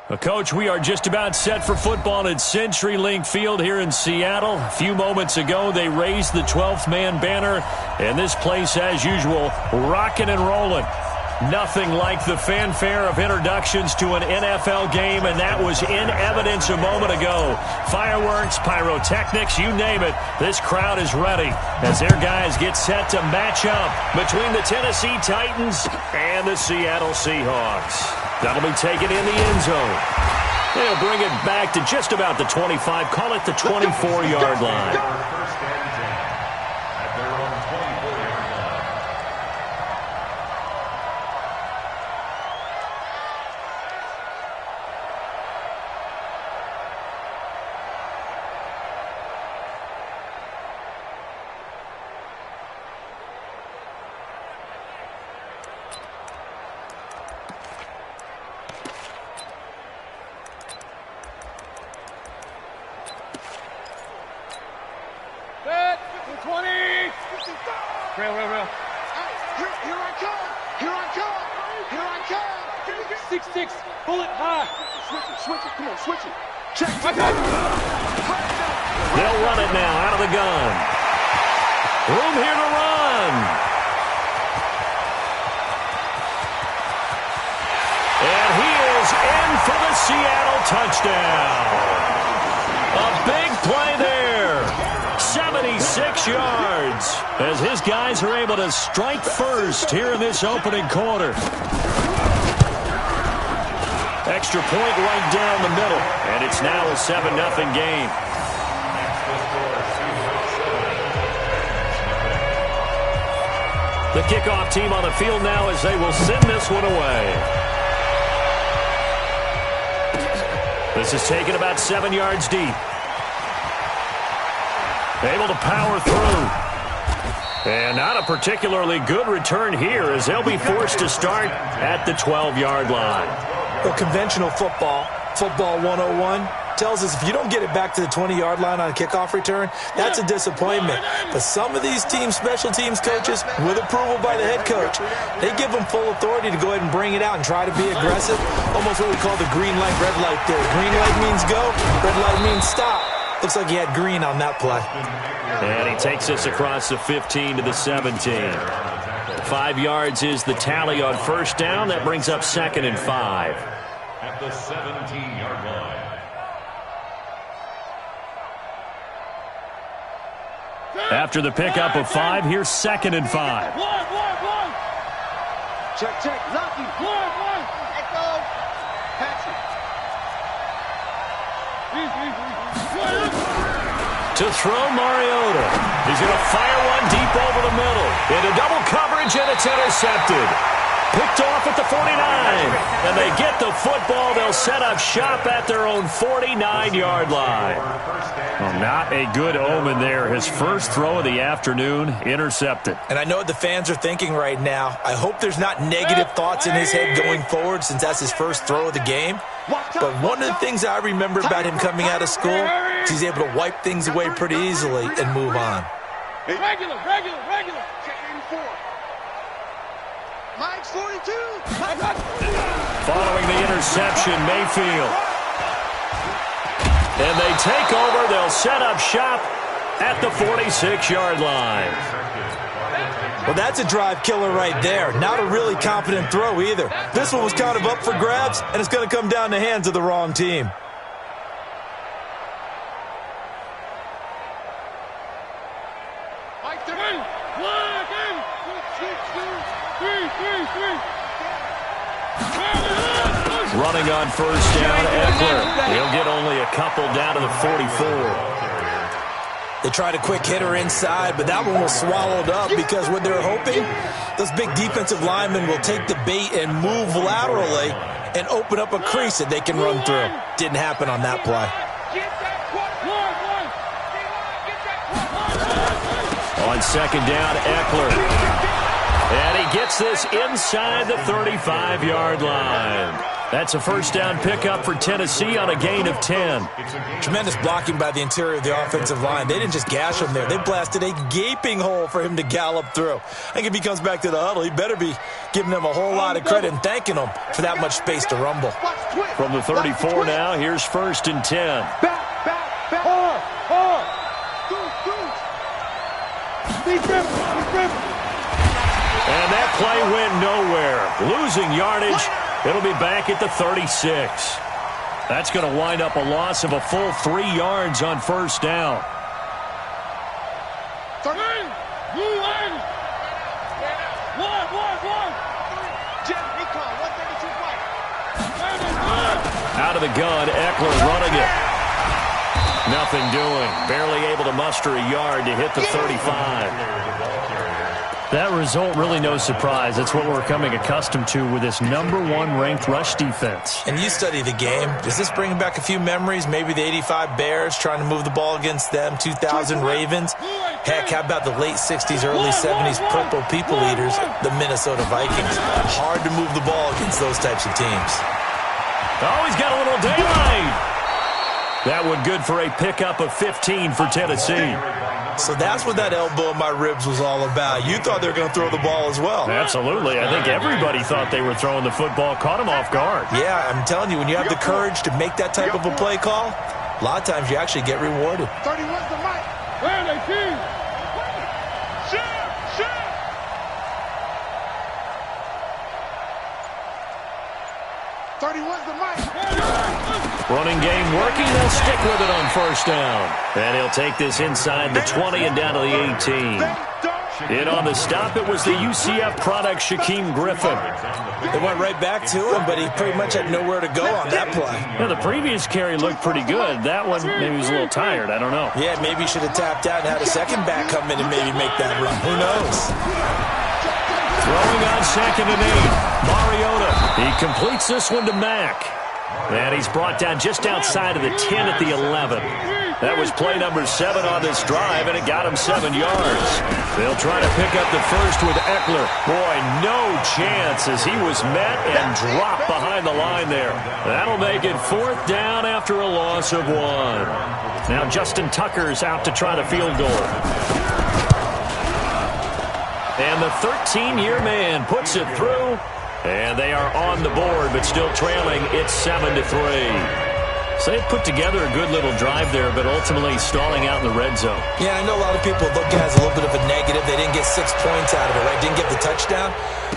Well, Coach, we are just about set for football at CenturyLink Field here in Seattle. A few moments ago, they raised the 12th man banner, and this place, as usual, rocking and rolling. Nothing like the fanfare of introductions to an NFL game, and that was in evidence a moment ago. Fireworks, pyrotechnics, you name it, this crowd is ready as their guys get set to match up between the Tennessee Titans and the Seattle Seahawks. That'll be taken in the end zone. They'll bring it back to just about the 25, call it the 24-yard line. They'll run it now out of the gun. Room here to run. And he is in for the Seattle touchdown. A big play there. 76 yards as his guys are able to strike first here in this opening quarter. Extra point right down the middle, and it's now a 7-0 game. The kickoff team on the field now as they will send this one away. This is taken about 7 yards deep. Able to power through. And not a particularly good return here as they'll be forced to start at the 12-yard line. Well, conventional football 101, tells us if you don't get it back to the 20-yard line on a kickoff return, that's a disappointment. But some of these teams, special teams coaches, with approval by the head coach, they give them full authority to go ahead and bring it out and try to be aggressive. Almost what we call the green light, red light theory. Green light means go, red light means stop. Looks like he had green on that play. And he takes us across the 15 to the 17. 5 yards is the tally on first down. That brings up 2nd and 5. At the 17-yard line. After the pickup of 5, here's 2nd and 5. Check. Lucky. Let go. Catch it. To throw Mariota. He's going to fire one deep over the middle. Into double coverage, and it's intercepted. Picked off at the 49. And they get the football. They'll set up shop at their own 49-yard line. Well, not a good omen there. His first throw of the afternoon, intercepted. And I know what the fans are thinking right now. I hope there's not negative thoughts in his head going forward since that's his first throw of the game. But one of the things I remember about him coming out of school is he's able to wipe things away pretty easily and move on. Regular. Check 84. Mike's 42. Following the interception, Mayfield. And they take over. They'll set up shop at the 46-yard line. Well, that's a drive killer right there. Not a really confident throw either. This one was kind of up for grabs, and it's going to come down the hands of the wrong team. Running on first down, Eckler. He'll get only a couple down to the 44. They tried a quick hitter inside, but that one was swallowed up because what they're hoping, those big defensive linemen will take the bait and move laterally and open up a crease that they can run through. Didn't happen on that play. On second down, Eckler. And he gets takes this inside the 35-yard line. That's a first down pickup for Tennessee on a gain of 10. Tremendous blocking by the interior of the offensive line. They didn't just gash him there. They blasted a gaping hole for him to gallop through. I think if he comes back to the huddle, he better be giving them a whole lot of credit and thanking them for that much space to rumble. From the 34 now, here's first and 10. Back. And that play went nowhere. Losing yardage. It'll be back at the 36. That's going to wind up a loss of a full 3 yards on first down. Out of the gun, Eckler running it. Nothing doing. Barely able to muster a yard to hit the 35. That result, really no surprise. It's what we're becoming accustomed to with this #1 ranked rush defense. And you study the game. Does this bring back a few memories? Maybe the 85 Bears trying to move the ball against them, 2000 Ravens. Heck, how about the late 60s, early 70s Purple People Eaters, the Minnesota Vikings? Hard to move the ball against those types of teams. Oh, he's got a little daylight. That one good for a pickup of 15 for Tennessee. So that's what that elbow in my ribs was all about. You thought they were going to throw the ball as well. Absolutely. I think everybody thought they were throwing the football, caught him off guard. Yeah, I'm telling you, when you have the courage to make that type of a play call, a lot of times you actually get rewarded. 31's the mic. Where are they, team? Shit! 31's the mic. Running game working. They'll stick with it on first down. And he'll take this inside the 20 and down to the 18. In on the stop, it was the UCF product, Shaquem Griffin. They went right back to him, but he pretty much had nowhere to go on that play. Yeah, the previous carry looked pretty good. That one, maybe he was a little tired. I don't know. Yeah, maybe he should have tapped out and had a second back come in and maybe make that run. Who knows? Throwing on 2nd and 8. Mariota. He completes this one to Mack. And he's brought down just outside of the 10 at the 11. That was play number 7 on this drive, and it got him 7 yards. They'll try to pick up the first with Eckler. Boy, no chance as he was met and dropped behind the line there. That'll make it 4th down after a loss of 1. Now Justin Tucker's out to try the field goal. And the 13-year man puts it through. And they are on the board, but still trailing. It's 7-3. So they put together a good little drive there, but ultimately stalling out in the red zone. Yeah, I know a lot of people look at it as a little bit of a negative. They didn't get 6 points out of it, right? Didn't get the touchdown.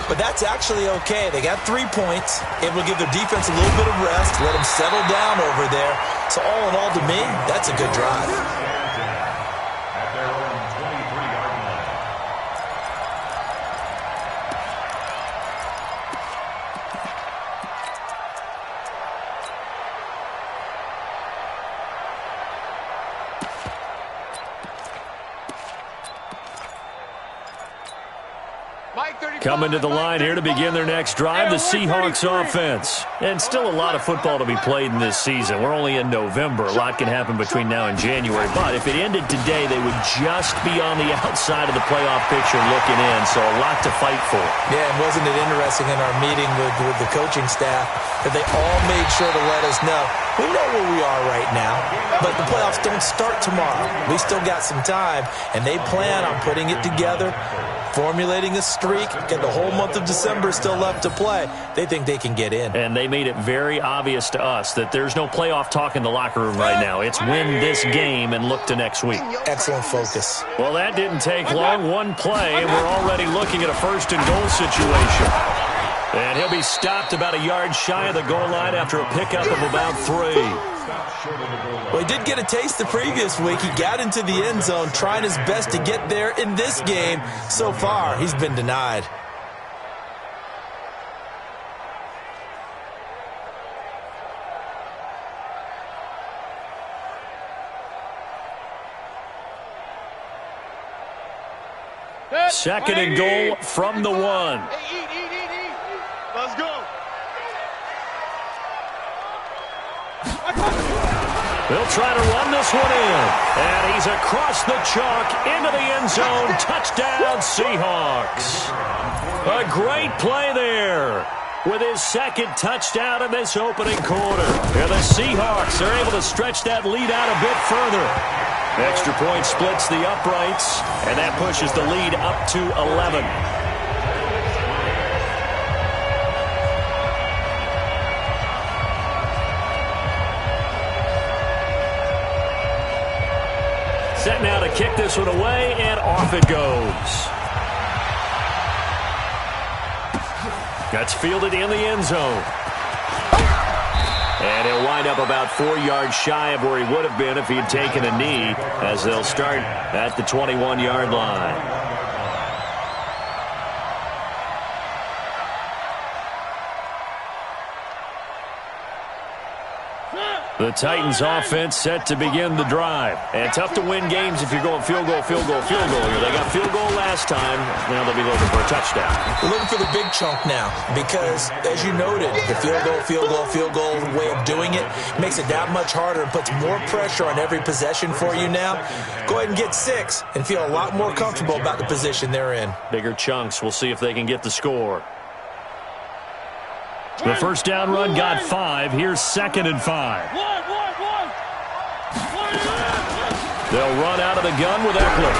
But that's actually okay. They got 3 points. It will give their defense a little bit of rest, let them settle down over there. So all in all, to me, that's a good drive. Coming to the line here to begin their next drive, the Seahawks offense. And still a lot of football to be played in this season. We're only in November. A lot can happen between now and January. But if it ended today, they would just be on the outside of the playoff picture looking in. So a lot to fight for. Yeah, and wasn't it interesting in our meeting with the coaching staff that they all made sure to let us know, we know where we are right now, but the playoffs don't start tomorrow. We still got some time, and they plan on putting it together, formulating a streak, get the whole month of December still left to play. They think they can get in. And they made it very obvious to us that there's no playoff talk in the locker room right now. It's win this game and look to next week. Excellent focus. Well, that didn't take long. One play, and we're already looking at a 1st and goal situation. And he'll be stopped about a yard shy of the goal line after a pickup of about 3. Well, he did get a taste the previous week. He got into the end zone, trying his best to get there in this game. So far, he's been denied. Second and goal from the 1. Let's go. They'll try to run this one in. And he's across the chalk into the end zone. Touchdown, Seahawks. A great play there with his second touchdown in this opening quarter. And the Seahawks are able to stretch that lead out a bit further. Extra point splits the uprights, and that pushes the lead up to 11. Set now to kick this one away, and off it goes. That's fielded in the end zone. And he'll wind up about 4 yards shy of where he would have been if he had taken a knee, as they'll start at the 21-yard line. The Titans offense set to begin the drive. And tough to win games if you're going field goal, field goal, field goal here. They got field goal last time. Now they'll be looking for a touchdown. We're looking for the big chunk now because, as you noted, the field goal way of doing it makes it that much harder and puts more pressure on every possession for you now. Go ahead and get 6 and feel a lot more comfortable about the position they're in. Bigger chunks. We'll see if they can get the score. The first down run got 5. Here's 2nd and 5. They'll run out of the gun with Eckler.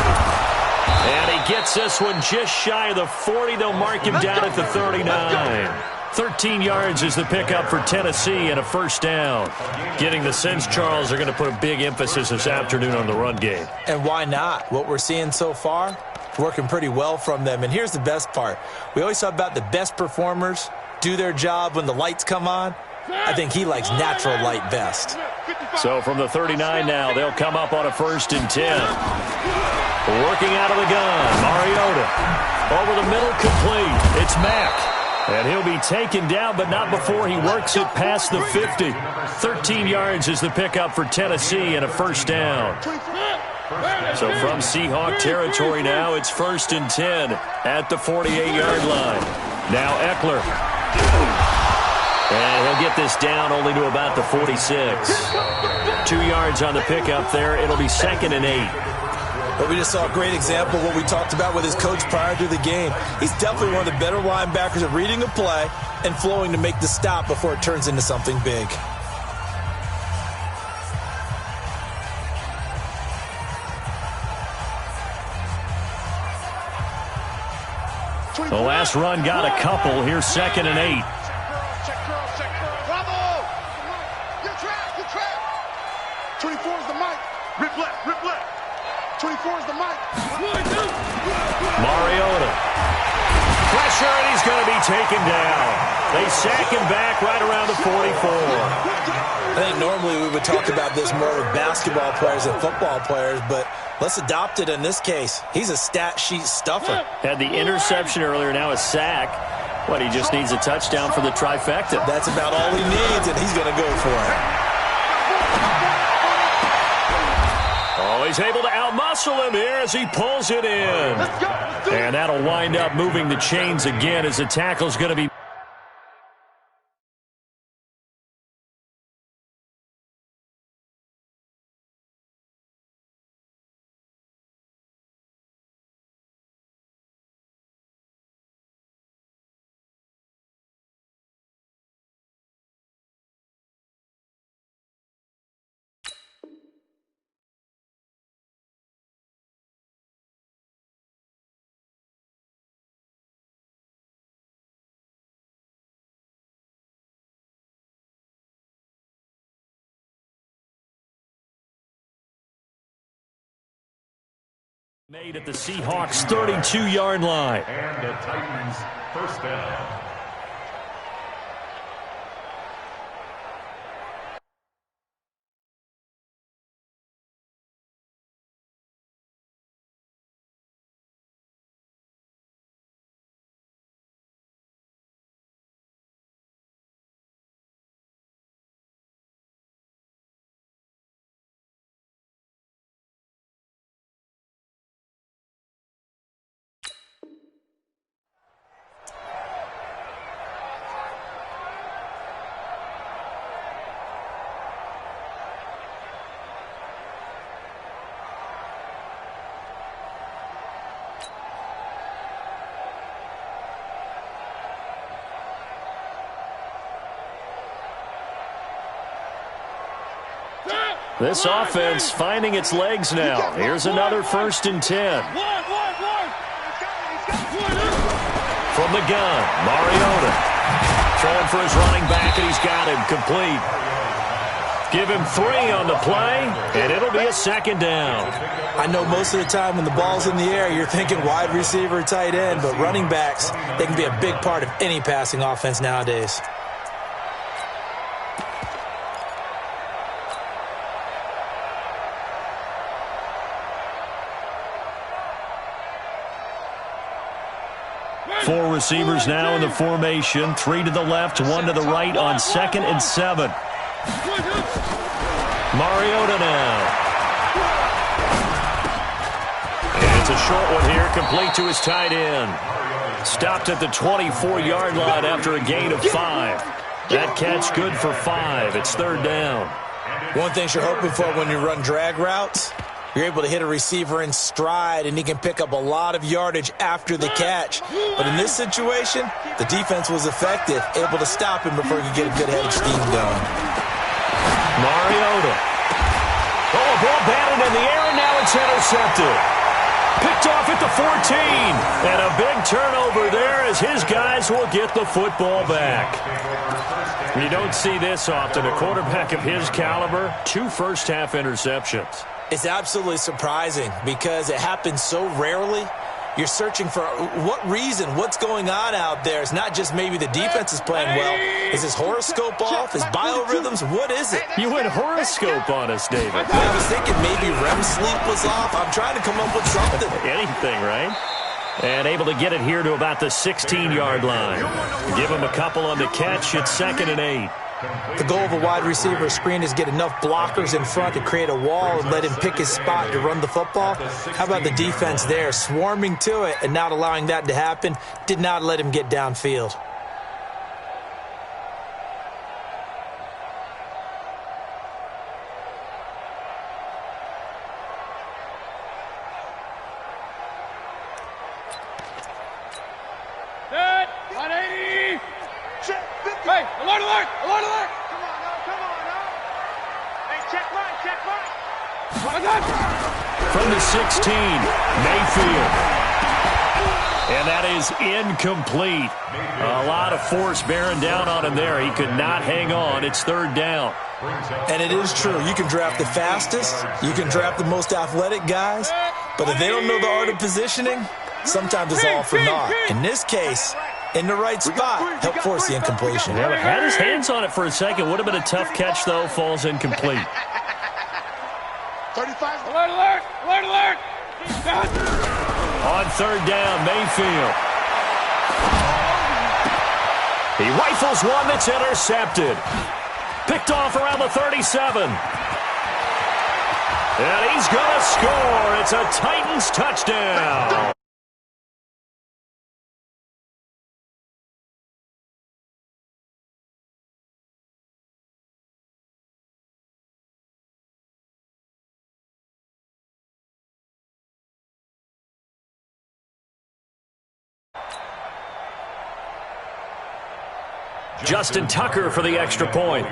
And he gets this one just shy of the 40. They'll mark him down at the 39. 13 yards is the pickup for Tennessee and a first down. Getting the sense, Charles, they're going to put a big emphasis this afternoon on the run game. And why not? What we're seeing so far, working pretty well from them. And here's the best part. We always talk about the best performers do their job when the lights come on. I think he likes natural light best. So from the 39 now, they'll come up on a 1st and 10. Working out of the gun, Mariota. Over the middle, complete. It's Mack. And he'll be taken down, but not before he works it past the 50. 13 yards is the pickup for Tennessee and a first down. So from Seahawk territory now, it's 1st and 10 at the 48-yard line. Now Eckler. And he'll get this down only to about the 46. 2 yards on the pickup there. It'll be 2nd and 8. But we just saw a great example of what we talked about with his coach prior to the game. He's definitely one of the better linebackers at reading a play and flowing to make the stop before it turns into something big. The last run got a couple. Here's 2nd and 8. Check curl. Bravo! You're trapped. 24 is the mic. Rip left. 24 is the mic. Mariota. Pressure, and he's going to be taken down. They sack him back right around the 44. I think normally we would talk about this more with basketball players than football players, but let's adopt it in this case. He's a stat sheet stuffer. Had the interception earlier, now a sack. What, he just needs a touchdown for the trifecta. That's about all he needs, and he's going to go for it. Oh, he's able to outmuscle him here as he pulls it in. And that'll wind up moving the chains again as the tackle's going to be made at the Seahawks 32-yard line. And the Titans first down. This offense finding its legs now. Here's another 1st and 10. From the gun, Mariota. Throwing for his running back, and he's got him complete. Give him 3 on the play, and it'll be a 2nd down. I know most of the time when the ball's in the air, you're thinking wide receiver, tight end, but running backs, they can be a big part of any passing offense nowadays. Four receivers now in the formation. 3 to the left, 1 to the right on 2nd and 7. Mariota now. And it's a short one here, complete to his tight end. Stopped at the 24-yard line after a gain of 5. That catch good for 5. It's 3rd down. One thing you're hoping for when you run drag routes, you're able to hit a receiver in stride, and he can pick up a lot of yardage after the catch. But in this situation, the defense was effective, able to stop him before he could get a good head of steam going. Mariota. Oh, a ball batted in the air, and now it's intercepted. Picked off at the 14. And a big turnover there as his guys will get the football back. You don't see this often. A quarterback of his caliber, 2 first-half interceptions. It's absolutely surprising because it happens so rarely. You're searching for what reason, what's going on out there. It's not just maybe the defense is playing well. Is his horoscope off? His biorhythms? What is it? You went horoscope on us, David. I was thinking maybe REM sleep was off. I'm trying to come up with something. Anything, right? And able to get it here to about the 16-yard line. Give him a couple on the catch. It's 2nd and 8. The goal of a wide receiver screen is get enough blockers in front to create a wall and let him pick his spot to run the football. How about the defense there, swarming to it and not allowing that to happen? Did not let him get downfield. Hey, alert, alert, alert, alert! Come on now. Hey, check right. From the 16, Mayfield. And that is incomplete. A lot of force bearing down on him there. He could not hang on. It's 3rd down. And it is true. You can draft the fastest. You can draft the most athletic guys. But if they don't know the art of positioning, sometimes it's all for naught. In this case, in the right spot, help force the incompletion. Yeah, but had his hands on it for a second. Would have been a tough catch, though. Falls incomplete. 35. Alert, alert, alert, alert. On 3rd down, Mayfield. He rifles one that's intercepted. Picked off around the 37. And he's going to score. It's a Titans touchdown. Justin Tucker for the extra point.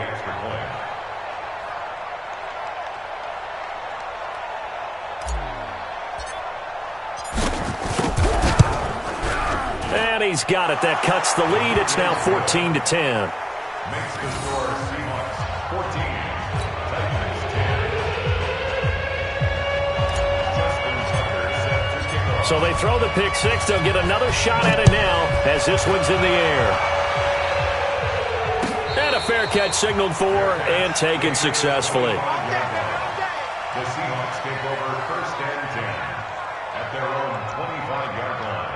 And he's got it. That cuts the lead. It's now 14-10. Makes the score Seahawks 14, Titans 10. So they throw the pick six. They'll get another shot at it now as this one's in the air. And a fair catch signaled for and taken successfully. The Seahawks take over 1st and 10 at their own 25-yard line.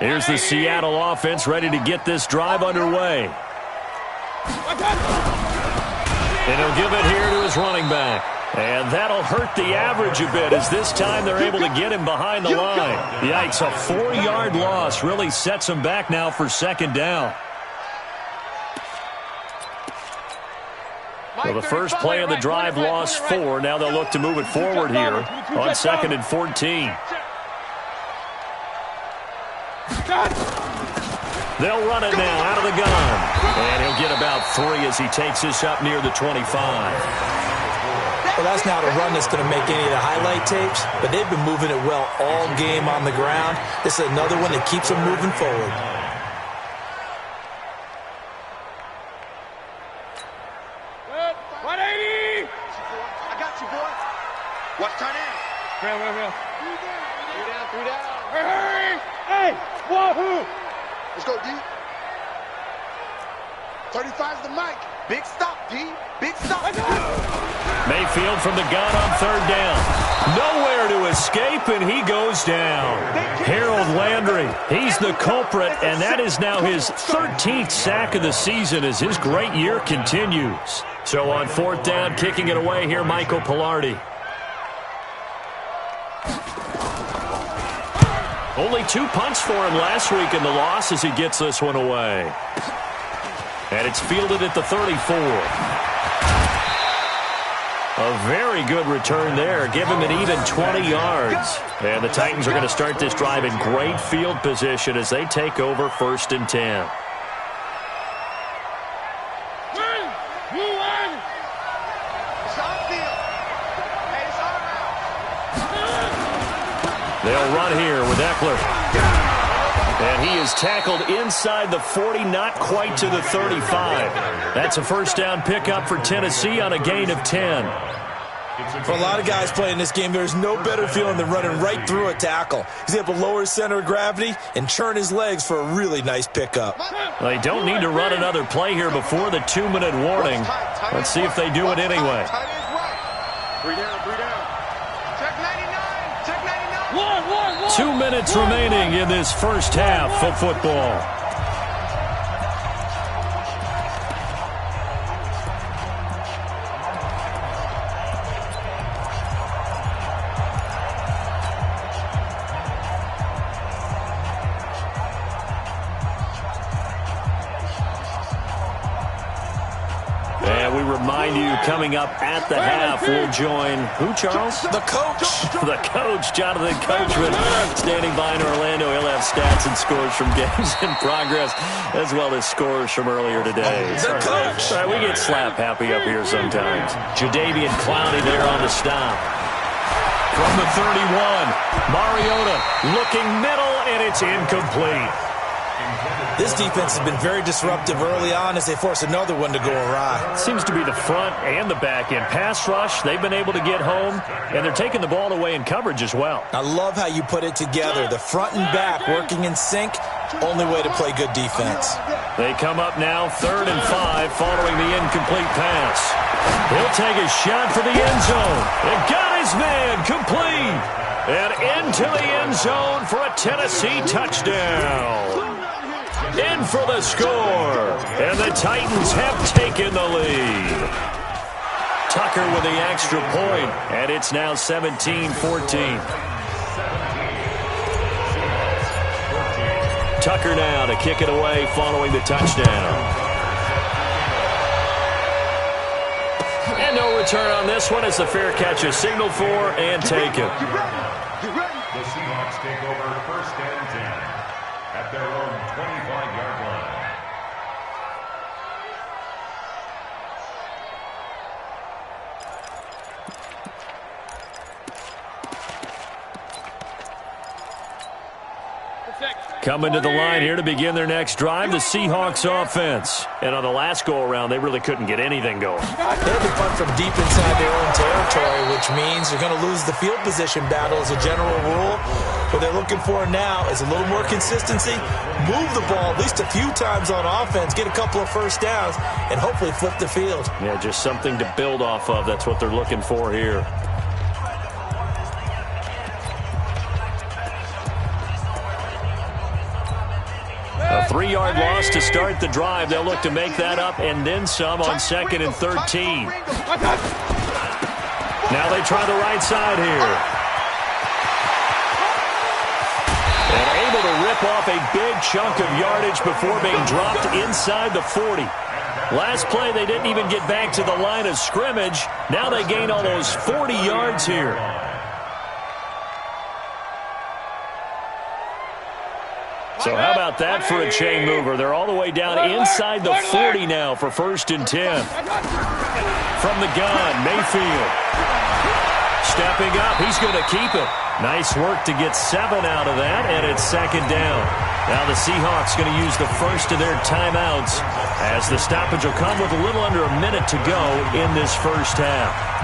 Here's the Seattle offense ready to get this drive underway. And he'll give it here to his running back. And that'll hurt the average a bit as this time they're able to get him behind the line. Yikes, a 4-yard loss really sets him back now for 2nd down. Well, the first play of the drive lost 4. Now they'll look to move it forward here on 2nd and 14. They'll run it now out of the gun. And he'll get about 3 as he takes this up near the 25. Well, that's not a run that's going to make any of the highlight tapes, but they've been moving it well all game on the ground. This is another one that keeps them moving forward. Good. 180. I got you, boy. Watch tight end. Real. 3 down. Hurry. Hey, wahoo. Let's go, D. 35's the mic. Big stop, D. Big stop. Mayfield from the gun on 3rd down. Nowhere to escape, and he goes down. Harold Landry, he's the culprit, and that is now his 13th sack of the season as his great year continues. So on 4th down, kicking it away here, Michael Pilardi. Only 2 punts for him last week in the loss as he gets this one away. And it's fielded at the 34. A very good return there. Give him an even 20 yards. And the Titans are going to start this drive in great field position as they take over 1st and 10. They'll run here with Eckler. And he is tackled inside the 40, not quite to the 35. That's a 1st down pickup for Tennessee on a gain of 10. For a lot of guys playing this game, there's no better feeling than running right through a tackle. He's able to lower his center of gravity and churn his legs for a really nice pickup. They don't need to run another play here before the 2-minute warning. Let's see if they do it anyway. 3 down. Check 99. Check 99. 2 minutes remaining in this first half of football. And we remind you, coming up at the half, we'll join who, Charles? The coach. The coach, Jonathan Coachman, standing by in Orlando. He'll have stats and scores from games in progress, as well as scores from earlier today. The coach. Sorry, we get slap happy up here sometimes. Jadeveon Clowney there on the stop. From the 31, Mariota looking middle, and it's incomplete. This defense has been very disruptive early on as they force another one to go awry. Seems to be the front and the back end. Pass rush, they've been able to get home, and they're taking the ball away in coverage as well. I love how you put it together. The front and back working in sync, only way to play good defense. They come up now 3rd and 5 following the incomplete pass. He'll take a shot for the end zone. And got his man complete. And into the end zone for a Tennessee touchdown. In for the score. And the Titans have taken the lead. Tucker with the extra point. And it's now 17-14. Tucker now to kick it away following the touchdown. And no return on this one as the fair catch is signaled for and taken. The Seahawks take over 1st and 10 at their own 25-yard line. Coming to the line here to begin their next drive, the Seahawks offense. And on the last go-around, they really couldn't get anything going. They had to punt from deep inside their own territory, which means they're going to lose the field position battle as a general rule. What they're looking for now is a little more consistency, move the ball at least a few times on offense, get a couple of first downs, and hopefully flip the field. Yeah, just something to build off of. That's what they're looking for here. A 3-yard loss to start the drive. They'll look to make that up and then some on 2nd and 13. Now they try the right side here. And able to rip off a big chunk of yardage before being dropped inside the 40. Last play, they didn't even get back to the line of scrimmage. Now they gain almost 40 yards here. So how about that for a chain mover? They're all the way down inside the 40 now for 1st and 10. From the gun, Mayfield. Stepping up, he's going to keep it. Nice work to get 7 out of that, and it's 2nd down. Now the Seahawks going to use the first of their timeouts as the stoppage will come with a little under a minute to go in this first half.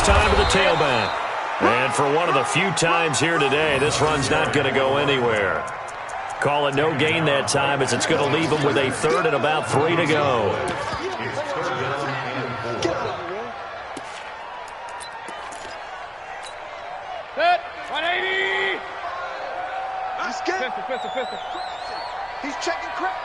Time to the tailback. And for one of the few times here today, this run's not going to go anywhere. Call it no gain that time as it's going to leave them with a 3rd and about 3 to go. Set, 180. He's good. Pistol. He's checking crap.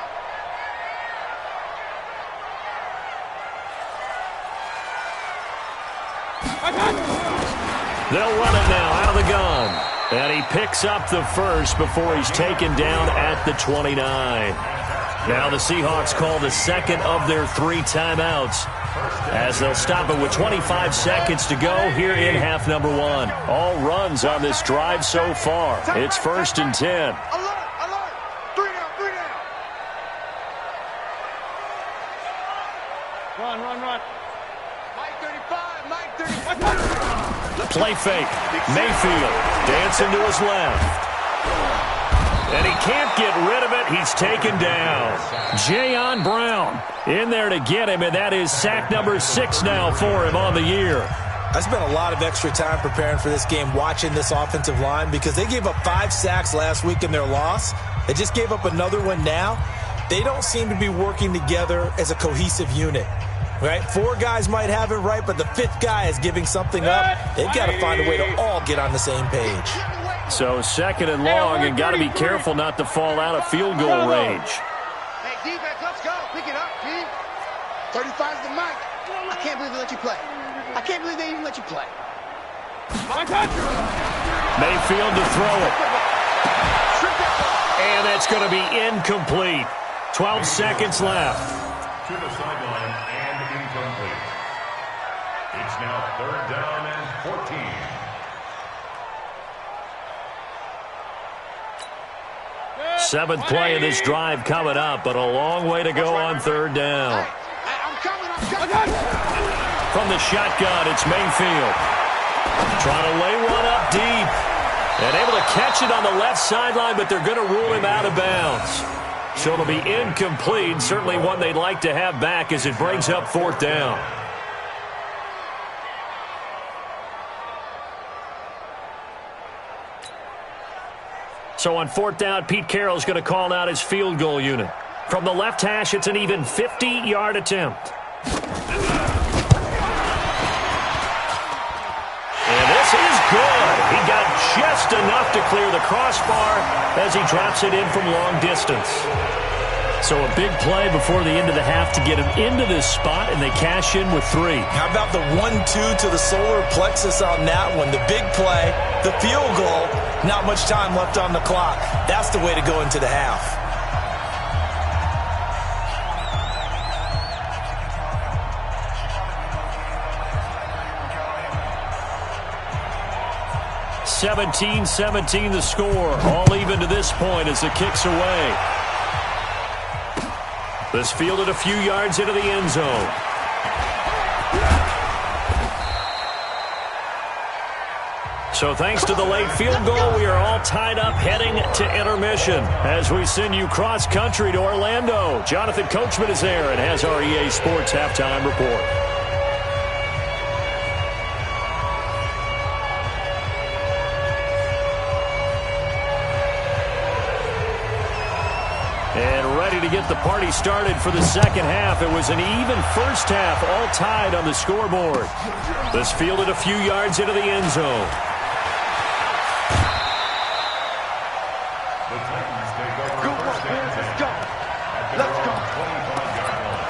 They'll run it now out of the gun. And he picks up the first before he's taken down at the 29. Now the Seahawks call the second of their 3 timeouts as they'll stop it with 25 seconds to go here in half number 1. All runs on this drive so far. It's 1st and 10. Alert! 3 down. Run. Mike 35. Play fake. Mayfield dancing to his left. And he can't get rid of it. He's taken down. Jayon Brown in there to get him, and that is sack number 6 now for him on the year. I spent a lot of extra time preparing for this game watching this offensive line because they gave up 5 sacks last week in their loss. They just gave up another one now. They don't seem to be working together as a cohesive unit. Right? 4 guys might have it right, but the 5th guy is giving something up. They've got to find a way to all get on the same page. So 2nd and long, and got to be careful not to fall out of field goal range. Hey, defense, let's go. Pick it up, G. 35's the mic. I can't believe they let you play. I can't believe they even let you play. Mayfield to throw it. And that's going to be incomplete. 12 seconds left. To the sideline and incomplete. It's now 3rd down and 14. Seventh play of this drive coming up, but a long way to go on 3rd down. I'm coming. From the shotgun, it's Mayfield. Trying to lay one up deep. And able to catch it on the left sideline, but they're going to rule him out of bounds. So it'll be incomplete. Certainly one they'd like to have back as it brings up 4th down. So on 4th down, Pete Carroll's going to call out his field goal unit. From the left hash, it's an even 50-yard attempt. And this is good. He got just enough to clear the crossbar as he drops it in from long distance. So a big play before the end of the half to get him into this spot, and they cash in with 3. How about the 1-2 to the solar plexus on that one? The big play, the field goal, not much time left on the clock. That's the way to go into the half. (17-17) the score. All even to this point as the kick's away. This fielded a few yards into the end zone. So thanks to the late field goal, we are all tied up heading to intermission as we send you cross-country to Orlando. Jonathan Coachman is there and has our EA Sports halftime report. And ready to to get the party started for the second half. It was an even first half, all tied on the scoreboard. This fielded a few yards into the end zone. The Titans take over first and 10. Let's go. Let's go. 25-yard line.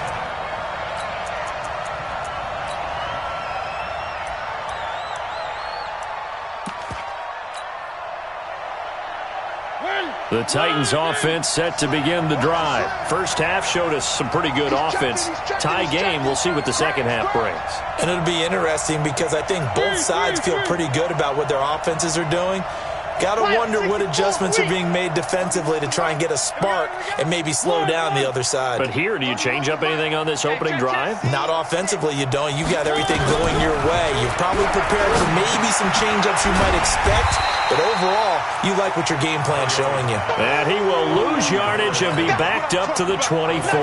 The Titans offense set to begin the drive. First half showed us some pretty good offense. Tie game, we'll see what the second half brings. And it'll be interesting because I think both sides feel pretty good about what their offenses are doing. Got to wonder what adjustments are being made defensively to try and get a spark and maybe slow down the other side. But here, do you change up anything on this opening drive? Not offensively, you don't. You got everything going your way. You're probably prepared for maybe some change-ups you might expect, but overall, you like what your game plan's showing you. And he will lose yardage and be backed up to the 24.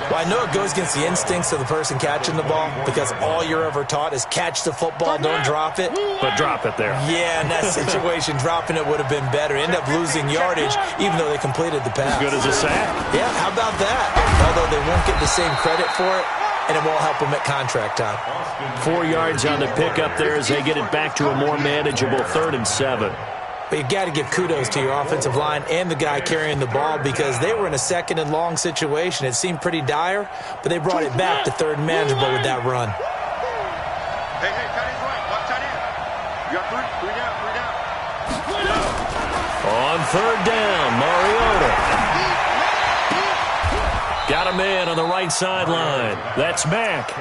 Well, I know it goes against the instincts of the person catching the ball because all you're ever taught is catch the football, don't drop it. But drop it there. Yeah, in that situation, dropping it would have been better. End up losing yardage even though they completed the pass. As good as a sack? Yeah, how about that? Although they won't get the same credit for it, and it won't help them at contract time. 4 yards on the pickup there as they get it back to a more manageable 3rd and 7. But you got to give kudos to your offensive line and the guy carrying the ball because they were in a 2nd and long situation. It seemed pretty dire, but they brought it back to 3rd and manageable with that run. Hey, tight end's right. Watch tight end. You got three down. On 3rd down, Mariota. Got a man on the right sideline. That's Mack.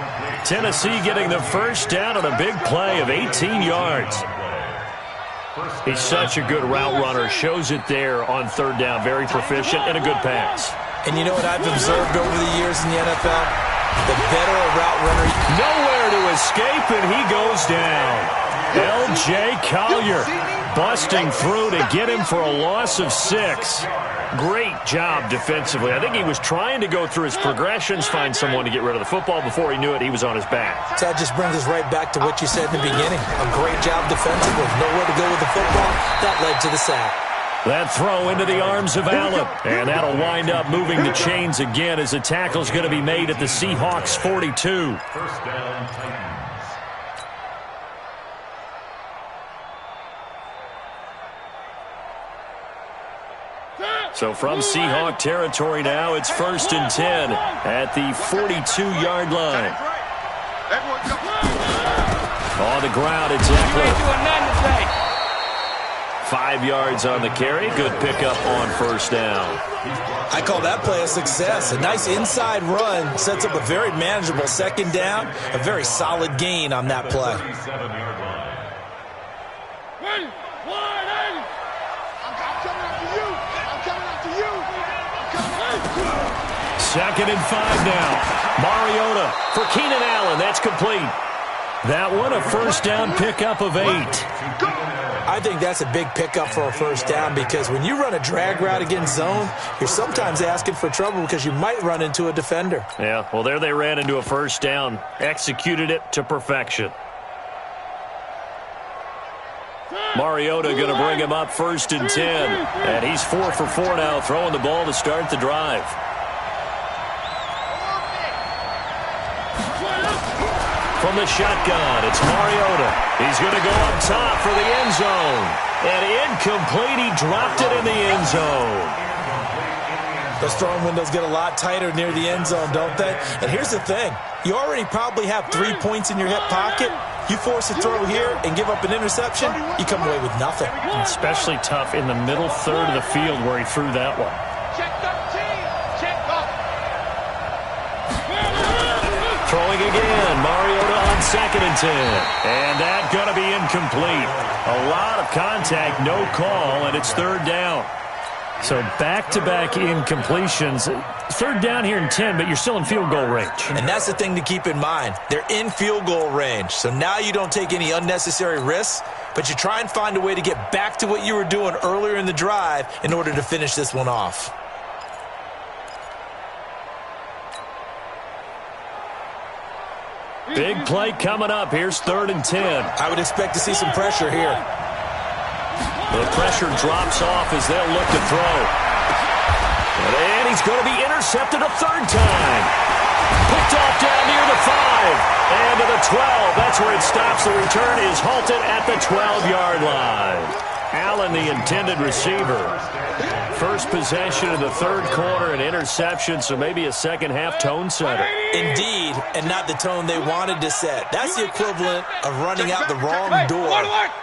Tennessee getting the first down on a big play of 18 yards. He's such a good route runner. Shows it there on 3rd down. Very proficient and a good pass. And you know what I've observed over the years in the NFL? The better a route runner. Nowhere to escape, and he goes down. L.J. Collier busting through to get him for a loss of 6. Great job defensively. I think he was trying to go through his progressions, find someone to get rid of the football. Before he knew it, he was on his back. So that just brings us right back to what you said in the beginning. A great job defensively. Nowhere to go with the football. That led to the sack. That throw into the arms of Allen. And that'll wind up moving the chains again as the tackle's going to be made at the Seahawks 42. First down, Titans. So from Seahawk territory now, it's 1st and 10 at the 42-yard line. On the ground, it's Eckler. 5 yards on the carry. Good pickup on 1st down. I call that play a success. A nice inside run sets up a very manageable 2nd down. A very solid gain on that play. 37-yard line. Second and 5 now. Mariota for Keenan Allen. That's complete. That one a 1st down pickup of 8. I think that's a big pickup for a 1st down because when you run a drag route against zone, you're sometimes asking for trouble because you might run into a defender. Yeah, well, there they ran into a 1st down. Executed it to perfection. Mariota going to bring him up 1st and 10. And he's 4 for 4 now, throwing the ball to start the drive. From the shotgun, it's Mariota. He's going to go up top for the end zone. And incomplete, he dropped it in the end zone. Those throwing windows get a lot tighter near the end zone, don't they? And here's the thing. You already probably have 3 points in your hip pocket. You force a throw here and give up an interception, you come away with nothing. Especially tough in the middle 3rd of the field where he threw that one. Check 13. Check up. Throwing again, Mariota on 2nd and 10. And that going to be incomplete. A lot of contact, no call, and it's 3rd down. So back-to-back incompletions. 3rd down here in 10, but you're still in field goal range. And that's the thing to keep in mind. They're in field goal range. So now you don't take any unnecessary risks, but you try and find a way to get back to what you were doing earlier in the drive in order to finish this one off. Big play coming up. Here's 3rd and 10. I would expect to see some pressure here. The pressure drops off as they'll look to throw. And he's going to be intercepted a third time. Picked off down near the 5. And to the 12. That's where it stops. The return is halted at the 12-yard line. Allen, the intended receiver. First possession of the third quarter, an interception, so maybe a second-half tone setter. Indeed, and not the tone they wanted to set. That's the equivalent of running out the wrong door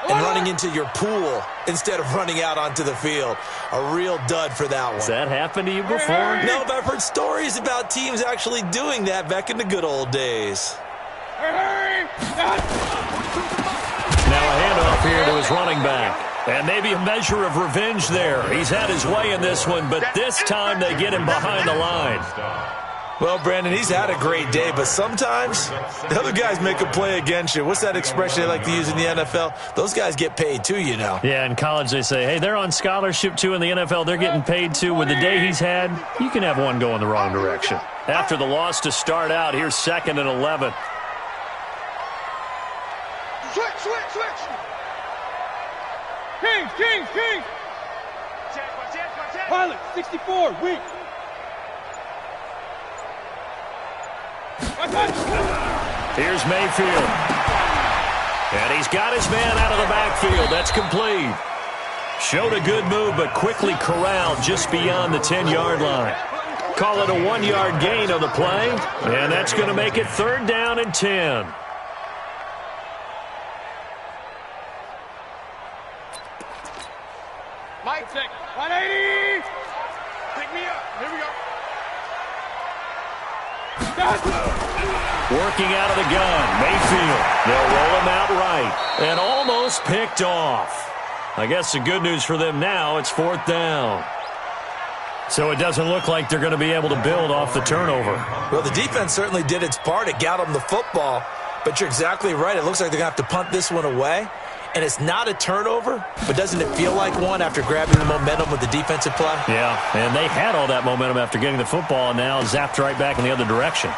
and running into your pool instead of running out onto the field. A real dud for that one. Has that happened to you before? No, but I've heard stories about teams actually doing that back in the good old days. Now a handoff here to his running back. And maybe a measure of revenge there. He's had his way in this one, but this time they get him behind the line. Well, Brandon, he's had a great day, but sometimes the other guys make a play against you. What's that expression they like to use in the NFL? Those guys get paid too, you know. Yeah, in college they say, hey, they're on scholarship too. In the NFL, they're getting paid too. With the day he's had, you can have one go in the wrong direction. After the loss to start out, here's 2nd and 11. Switch. King. Pilot, 64, weak. Here's Mayfield. And he's got his man out of the backfield. That's complete. Showed a good move, but quickly corralled just beyond the 10-yard line. Call it a 1-yard gain on the play, and that's going to make it 3rd down and 10. Mike, 180. Pick me up. Here we go. Working out of the gun, Mayfield. They'll roll him out right. And almost picked off. I guess the good news for them now, it's 4th down. So it doesn't look like they're going to be able to build off the turnover. Well, the defense certainly did its part. It got them the football. But you're exactly right. It looks like they're going to have to punt this one away. And it's not a turnover, but doesn't it feel like one after grabbing the momentum with the defensive play? Yeah, and they had all that momentum after getting the football and now zapped right back in the other direction.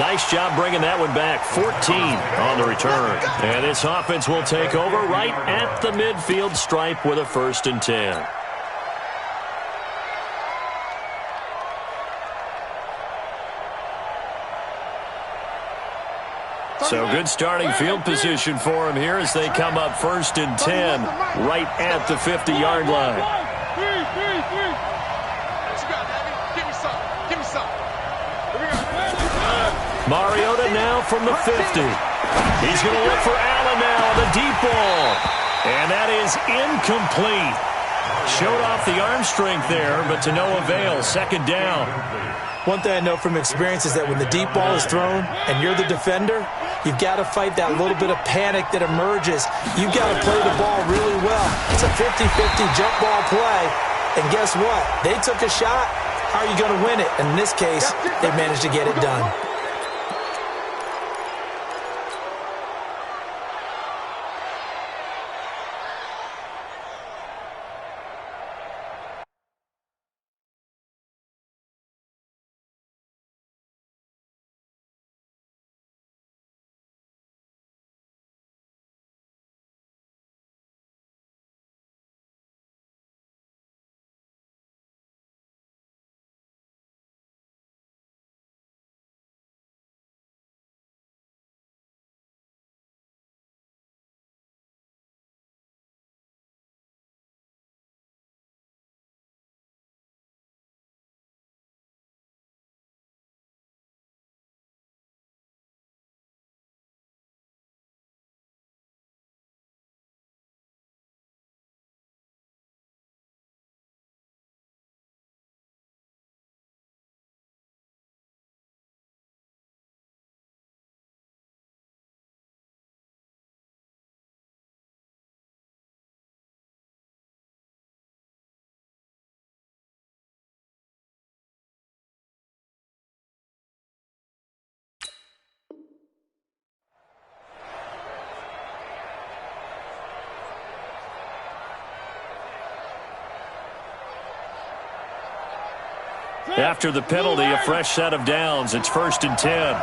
Nice job bringing that one back. 14 on the return. And this offense will take over right at the midfield stripe with a 1st and 10. So good starting field position for him here as they come up 1st and 10 right at the 50-yard line. Mariota now from the 50. He's going to look for Allen now, the deep ball. And that is incomplete. Showed off the arm strength there, but to no avail. 2nd down. One thing I know from experience is that when the deep ball is thrown and you're the defender, you've got to fight that little bit of panic that emerges. You've got to play the ball really well. It's a 50-50 jump ball play. And guess what? They took a shot. How are you going to win it? And in this case, they managed to get it done. After the penalty, a fresh set of downs. It's 1st and 10.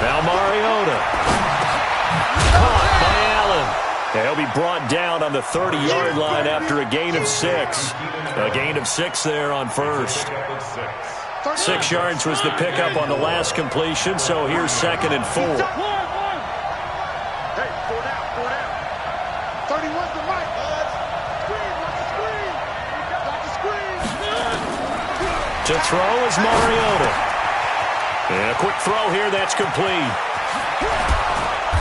Now Mariota. Caught by He'll be brought down on the 30-yard line after a gain of 6. A gain of 6 there on first. 6 yards was the pickup on the last completion, so here's 2nd and 4. Hey, 4 down, 4 down. 31's the mic, bud. Screen, watch the screen. To throw is Mariota. And a quick throw here, that's complete.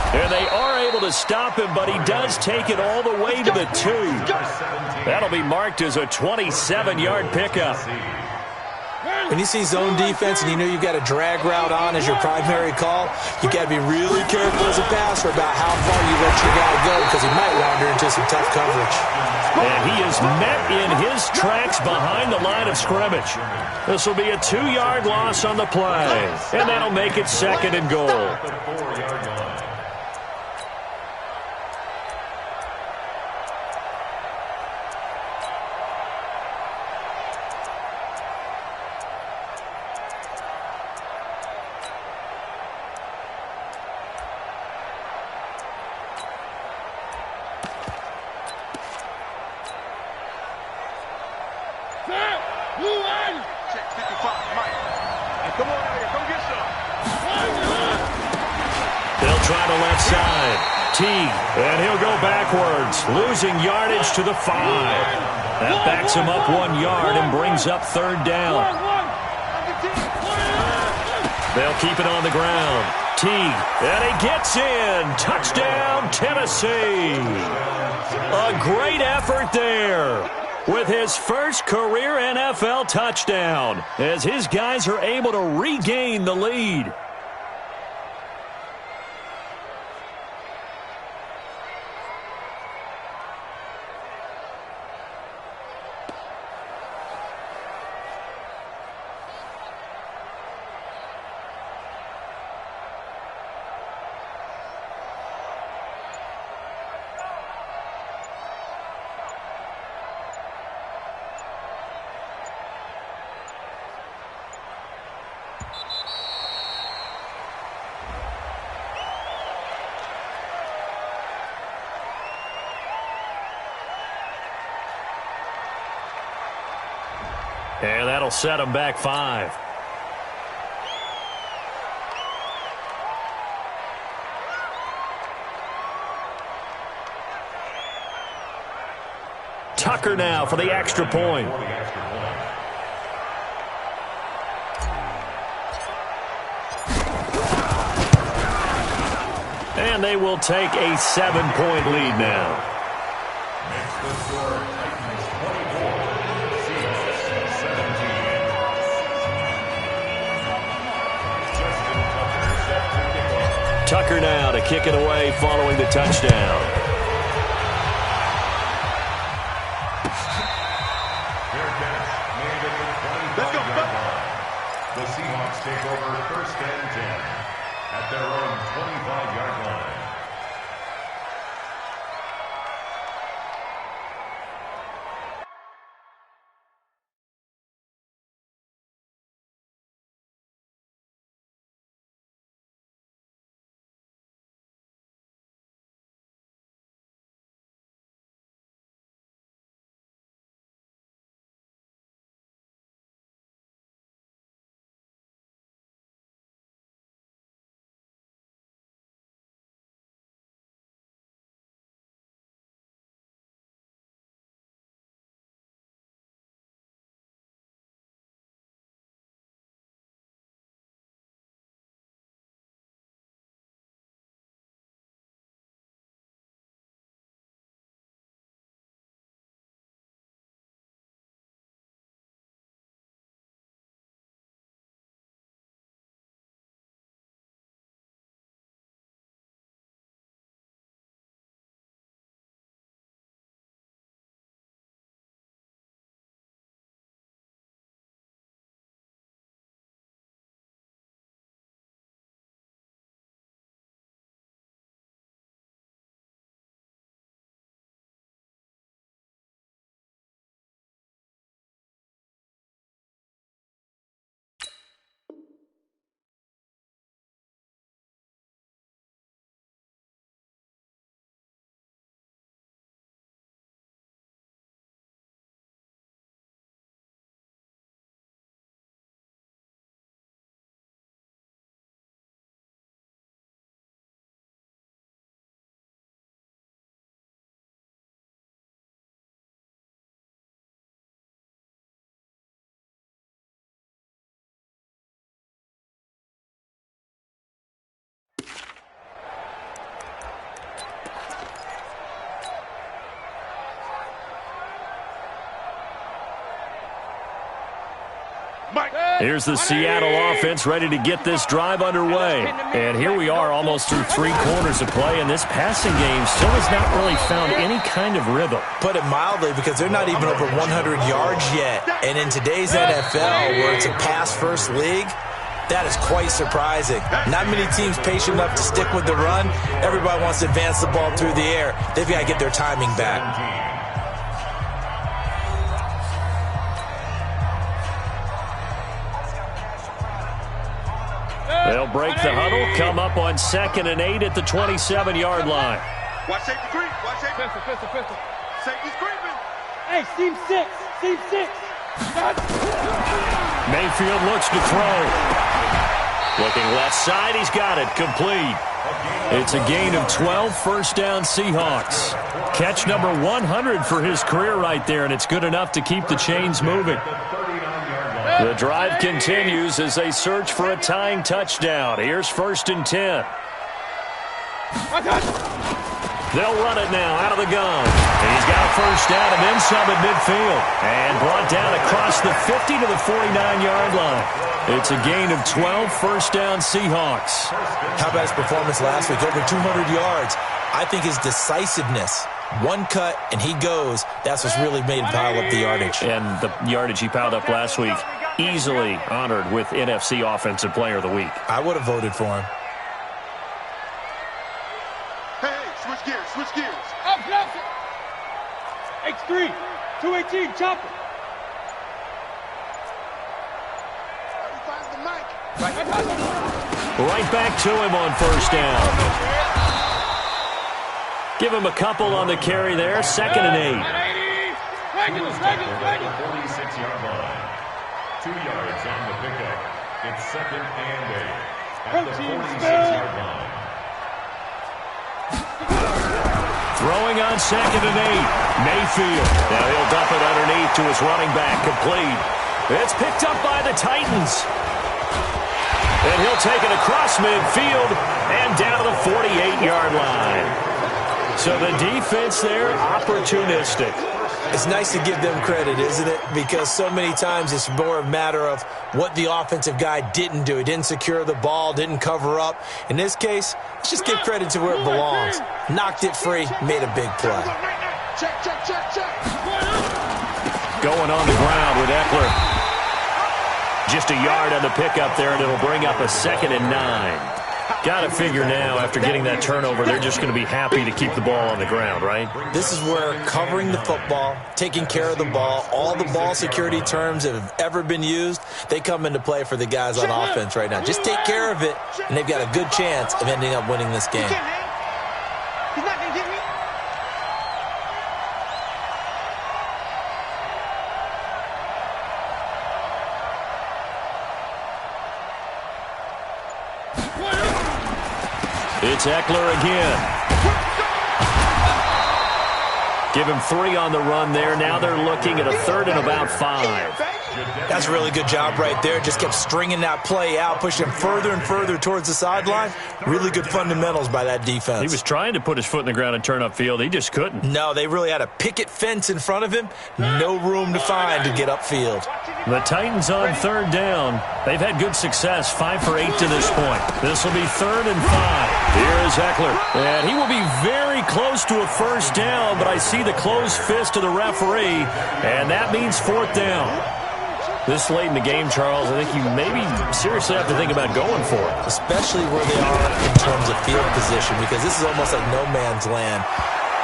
And they are able to stop him, but he does take it all the way to the 2. That'll be marked as a 27-yard pickup. When you see zone defense and you know you've got a drag route on as your primary call, you got to be really careful as a passer about how far you let your guy go because he might wander into some tough coverage. And he is met in his tracks behind the line of scrimmage. This will be a 2-yard loss on the play, and that'll make it 2nd and goal. Check 55, Mike. Hey, come on out here, come get some. They'll try the left side. Teague, and he'll go backwards, losing yardage to the 5. That backs him up 1 yard and brings up 3rd down. They'll keep it on the ground. Teague, and he gets in. Touchdown, Tennessee. A great effort there with his first career NFL touchdown as his guys are able to regain the lead. And that'll set him back 5. Tucker now for the extra point. And they will take a 7-point lead now. Tucker now to kick it away following the touchdown. Let's go. The Seahawks take over 1st and 10 at their own 25-yard line. Here's the Seattle offense ready to get this drive underway. And here we are almost through 3 quarters of play, and this passing game still has not really found any kind of rhythm. Put it mildly, because they're not even over 100 yards yet. And in today's NFL, where it's a pass-first league, that is quite surprising. Not many teams patient enough to stick with the run. Everybody wants to advance the ball through the air. They've got to get their timing back. They'll break the huddle, come up on 2nd and 8 at the 27-yard line. Watch safety creep. Watch safety. Pistol. Safety's creeping. Hey, seam 6. Seam 6. Mayfield looks to throw. Looking left side, he's got it. Complete. It's a gain of 12, first down Seahawks. Catch number 100 for his career right there, and it's good enough to keep the chains moving. The drive continues as they search for a tying touchdown. Here's 1st and 10. They'll run it now out of the gun. And he's got a first down and then some at midfield. And brought down across the 50 to the 49-yard line. It's a gain of 12, first down Seahawks. How about his performance last week? Over 200 yards. I think his decisiveness. One cut, and he goes. That's what's really made him pile up the yardage. And the yardage he piled up last week, easily honored with NFC Offensive Player of the Week. I would have voted for him. Hey, switch gears. Up, X3, 218, chopper. Right back to him on first down. Give him a couple on the carry there. 2nd and 8. 46-yard line. 2 yards on the pickup. It's 2nd and 8 at the 46-yard line. Throwing on 2nd and 8. Mayfield. Now he'll dump it underneath to his running back. Complete. It's picked up by the Titans. And he'll take it across midfield and down to the 48-yard line. So the defense there, opportunistic. It's nice to give them credit, isn't it? Because so many times it's more a matter of what the offensive guy didn't do. He didn't secure the ball, didn't cover up. In this case, let's just give credit to where it belongs. Knocked it free, made a big play. Check. Going on the ground with Eckler. Just a yard on the pickup there, and it'll bring up a 2nd and 9. Got to figure now, after getting that turnover, they're just going to be happy to keep the ball on the ground, right? This is where covering the football, taking care of the ball, all the ball security terms that have ever been used, they come into play for the guys on offense right now. Just take care of it, and they've got a good chance of ending up winning this game. He's not going to get me. It's Eckler again. Give him 3 on the run there. Now they're looking at a 3rd and about 5. That's a really good job right there. Just kept stringing that play out, pushing him further and further towards the sideline. Really good fundamentals by that defense. He was trying to put his foot in the ground and turn upfield. He just couldn't. No, they really had a picket fence in front of him. No room to find to get upfield. The Titans on 3rd down. They've had good success, 5 for 8 to this point. This will be 3rd and 5. Here is Eckler. And he will be very close to a first down, but I see the closed fist of the referee, and that means 4th down. This late in the game, Charles, I think you maybe seriously have to think about going for it. Especially where they are in terms of field position, because this is almost like no man's land.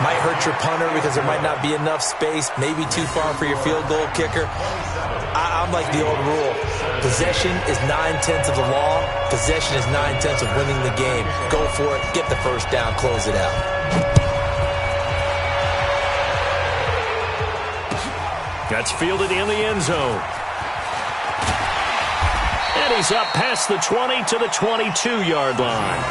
Might hurt your punter because there might not be enough space, maybe too far for your field goal kicker. I'm like the old rule. Possession is 9/10 of the law. Possession is 9/10 of winning the game. Go for it. Get the first down. Close it out. That's fielded in the end zone. And he's up past the 20 to the 22-yard line.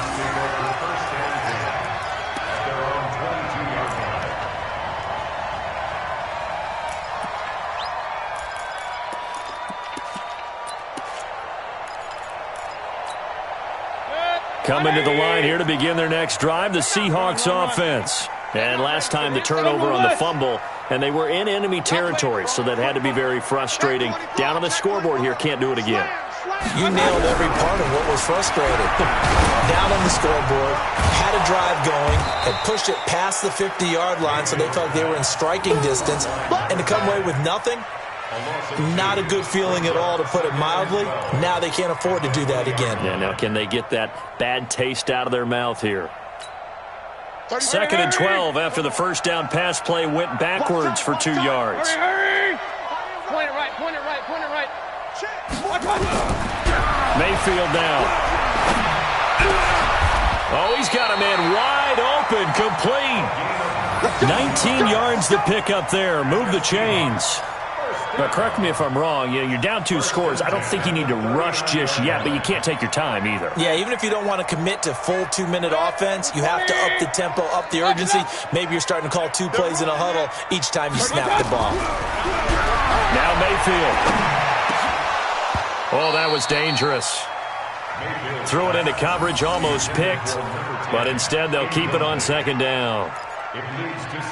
Coming to the line here to begin their next drive, the Seahawks offense. And last time the turnover on the fumble and they were in enemy territory, so that had to be very frustrating. Down on the scoreboard here, can't do it again. You nailed every part of what was frustrating. Down on the scoreboard, had a drive going, had pushed it past the 50-yard line so they felt they were in striking distance, and to come away with nothing, not a good feeling at all, to put it mildly. Now they can't afford to do that again. Yeah, now can they get that bad taste out of their mouth here? 2nd and 12 after the first down pass play went backwards for 2 yards. Hurry! Point it right, point it right, point it right. Mayfield now. Oh, he's got a man wide open, complete. 19 yards to pick up there. Move the chains. Now, correct me if I'm wrong. You're down 2 scores. I don't think you need to rush just yet, but you can't take your time either. Yeah, even if you don't want to commit to full 2-minute offense, you have to up the tempo, up the urgency. Maybe you're starting to call 2 plays in a huddle each time you snap the ball. Now Mayfield. Oh, that was dangerous. Threw it into coverage, almost picked, but instead they'll keep it on 2nd down.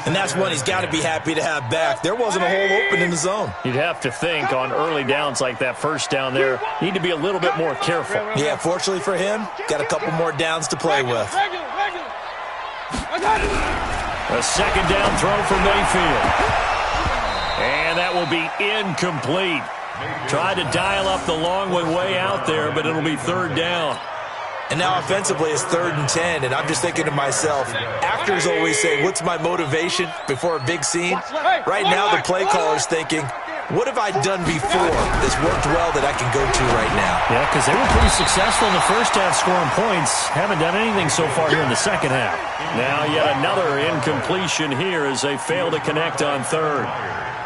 And that's one he's got to be happy to have back. There wasn't a hole open in the zone. You'd have to think on early downs like that first down there, need to be a little bit more careful. Yeah, fortunately for him, got a couple more downs to play with. A 2nd down throw for Mayfield. And that will be incomplete. Tried to dial up the long one way out there, but it'll be 3rd down. And now offensively it's 3rd and 10, and I'm just thinking to myself, actors always say, what's my motivation before a big scene? Right now the play caller's thinking, what have I done before that's worked well that I can go to right now? Yeah, because they were pretty successful in the first half scoring points. Haven't done anything so far here in the second half. Now yet another incompletion here as they fail to connect on 3rd.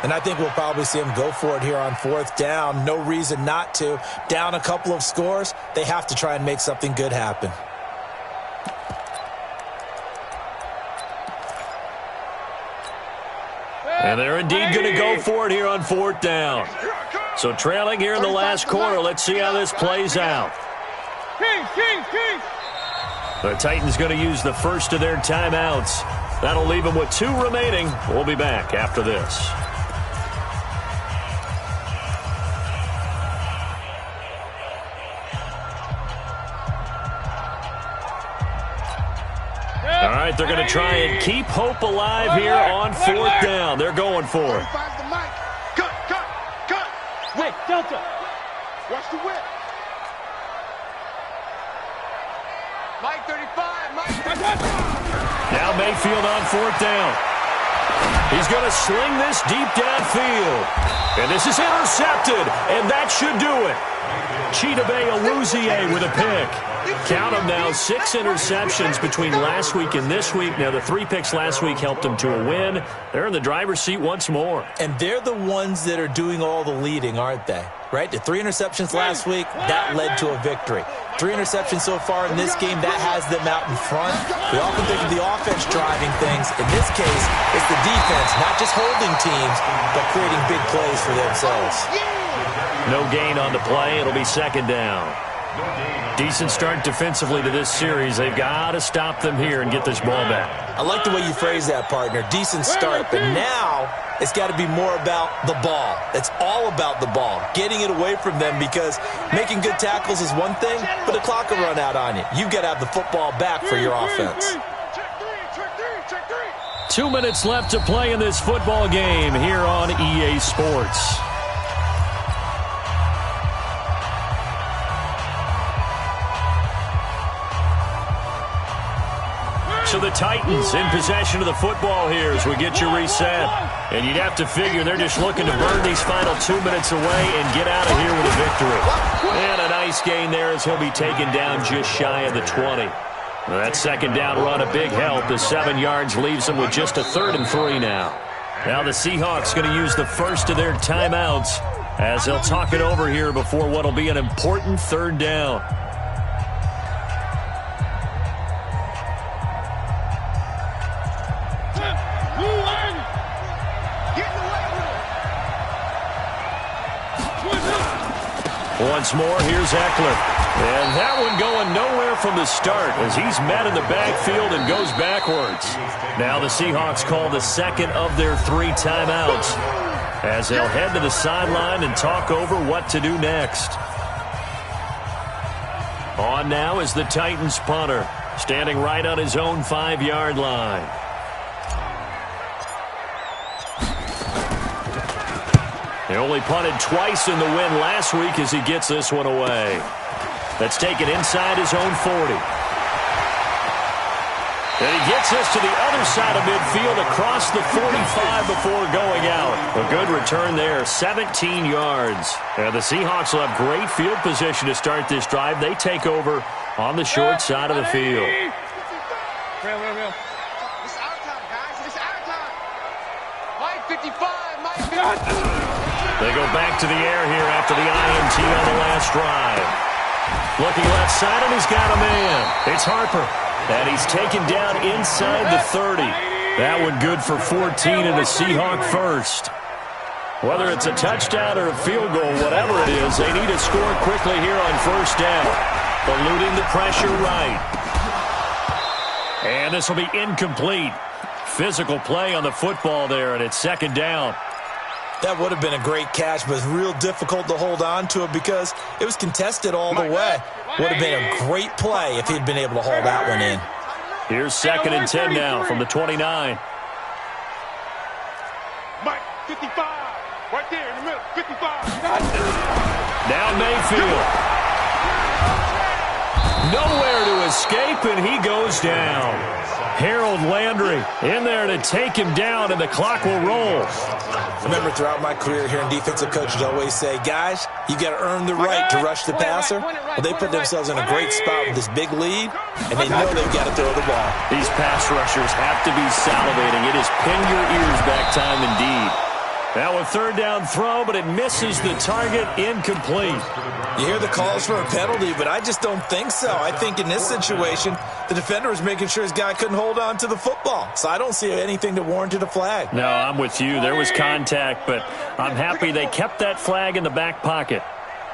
And I think we'll probably see them go for it here on 4th down. No reason not to. Down a couple of scores, they have to try and make something good happen. And they're indeed going to go for it here on 4th down. So trailing here in the last quarter, let's see how this plays out. The Titans going to use the first of their timeouts. That'll leave them with 2 remaining. We'll be back after this. All right, they're going to try and keep hope alive here on 4th down. They're going for it. Cut. Wait, Delta. Watch the whip. Mike 35, Mike. Now Mayfield on 4th down. He's going to sling this deep downfield. And this is intercepted, and that should do it. Chidobe Awuzie with a pick. Count them now, 6 interceptions between last week and this week. Now, the 3 picks last week helped them to a win. They're in the driver's seat once more. And they're the ones that are doing all the leading, aren't they? Right? The 3 interceptions last week, that led to a victory. 3 interceptions so far in this game, that has them out in front. We often think of the offense driving things. In this case, it's the defense, not just holding teams, but creating big plays for themselves. No gain on the play. It'll be 2nd down. Decent start defensively to this series. They've got to stop them here and get this ball back. I like the way you phrase that, partner. Decent start, but now it's got to be more about the ball. It's all about the ball, getting it away from them, because making good tackles is one thing, but the clock will run out on you. You've got to have the football back for your offense. 2 minutes left to play in this football game here on EA Sports. So the Titans in possession of the football here as we get you reset. And you'd have to figure they're just looking to burn these final 2 minutes away and get out of here with a victory. And a nice gain there as he'll be taken down just shy of the 20. Well, that 2nd down run a big help. The 7 yards leaves them with just a 3rd and 3 now. Now the Seahawks going to use the first of their timeouts as they'll talk it over here before what will be an important 3rd down. Once more, here's Eckler. And that one going nowhere from the start as he's met in the backfield and goes backwards. Now the Seahawks call the second of their 3 timeouts as they'll head to the sideline and talk over what to do next. On now is the Titans punter, standing right on his own 5-yard line. He only punted twice in the win last week as he gets this one away. That's taken inside his own 40. And he gets this to the other side of midfield across the 45 before going out. A good return there, 17 yards. And the Seahawks will have great field position to start this drive. They take over on the short side of the field. It's our time, guys. It's our time. Mike 55, Mike 55. They go back to the air here after the INT on the last drive. Looking left side, and he's got a man. It's Harper. And he's taken down inside the 30. That one good for 14 and a Seahawk first. Whether it's a touchdown or a field goal, whatever it is, they need to score quickly here on first down. Eluding the pressure right. And this will be incomplete. Physical play on the football there, and it's second down. That would have been a great catch, but it's real difficult to hold on to it because it was contested all the way. Would have been a great play if he'd been able to haul that one in. Here's 2nd and 10 now from the 29. Mike 55, right there in the middle, 55. Now Mayfield. Nowhere to escape, and he goes down. Harold Landry in there to take him down, and the clock will roll. Remember, throughout my career here in defensive coaches always say, guys, you got to earn the right to rush the passer. Well, they put themselves in a great spot with this big lead, and they know they've got to throw the ball. These pass rushers have to be salivating. It is pin your ears back time indeed. Now a 3rd down throw, but it misses the target, incomplete. You hear the calls for a penalty, but I just don't think so. I think in this situation, the defender was making sure his guy couldn't hold on to the football. So I don't see anything to warrant a flag. No, I'm with you. There was contact, but I'm happy they kept that flag in the back pocket.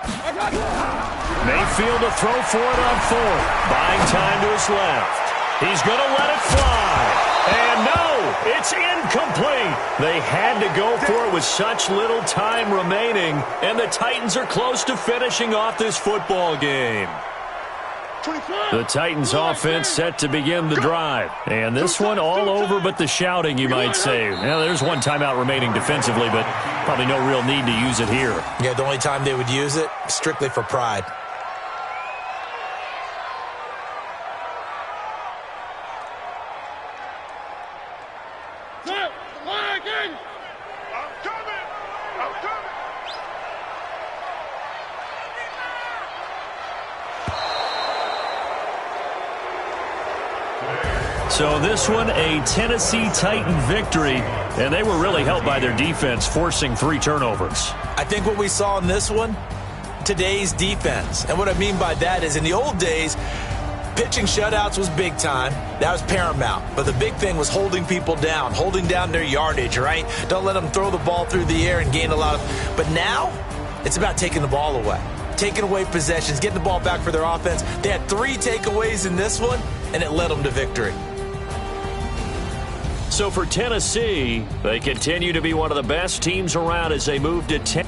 Mayfield to throw for it on 4th. Buying time to his left. He's going to let it fly. And no, it's incomplete. They had to go for it with such little time remaining, and the Titans are close to finishing off this football game. The Titans offense set to begin the drive. And this one all over but the shouting, you might say. Now, there's one timeout remaining defensively, but probably no real need to use it here. Yeah, the only time they would use it, strictly for pride. So this one, a Tennessee Titan victory, and they were really helped by their defense, forcing 3 turnovers. I think what we saw in this one, today's defense. And what I mean by that is in the old days, pitching shutouts was big time. That was paramount. But the big thing was holding people down, holding down their yardage, right? Don't let them throw the ball through the air and gain a lot of... But now, it's about taking the ball away. Taking away possessions, getting the ball back for their offense. They had 3 takeaways in this one, and it led them to victory. So for Tennessee, they continue to be one of the best teams around as they move to 10.